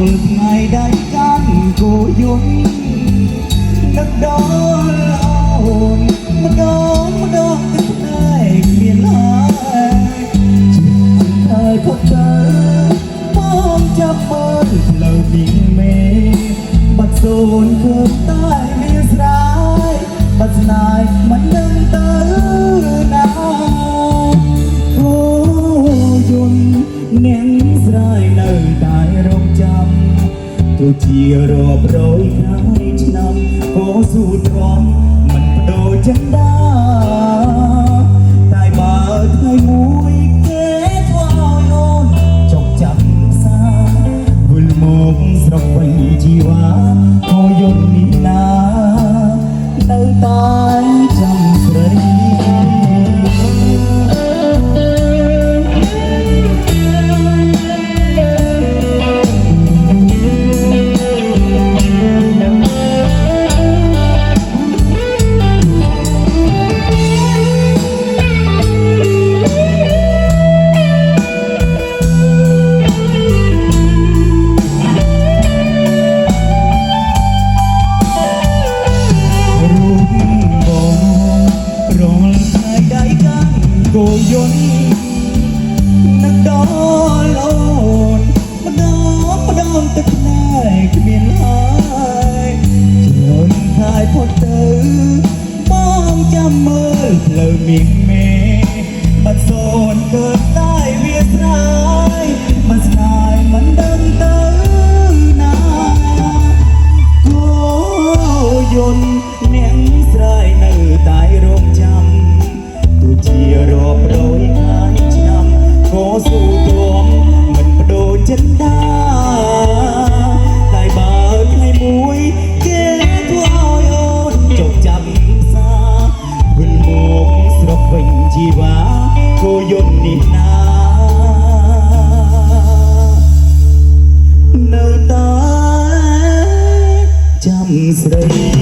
លថ្ងៃដែលកាន់គោយន្តនឹកដល់អូនម្ដងទឹកភ្នែកមានហើយជាហើយផុតទៅបងចាប់មើលផ្លូវពីមេបាត់សូនគឺតែមានស្រាយបាត់ស្នាយមិនដឹងទៅណាគោយន្តនាងស្រាយនៅតែរងចាំទោះជារាប់រយឆ្នាំក៏ស៊ូទ្រាំមិនបដូរចិន្តាតែបើថ្ងៃមួយគេធ្វើឲ្យអូនចុកចាប់សាវិលមកស្រុកវិញជីវ៉ាខោយន្តនេះណានៅតែចាំស្រីគោយន្តនឹកដល់អូនម្ដងទឹកភ្នែកគ្មានហើយច្រើនខែផុតទៅបងចាំមើលផ្លូវមាសមេបាត់សូនកើតតែវាស្រាយមិនស្ដាយមិនដឹងទៅណាគោយន្តនាងស្រីនៅតែរងចាំទោះជារាប់រយឆ្នាំក៏ស៊ូទ្រាំមិនបដូរចិន្តាតែបើថ្ងៃមួយគេធ្វើឲ្យអូនចុកចាប់សាវិលមកស្រុកវិញជីវ៉ាគោយន្តនេះណានៅតែចាំស្រី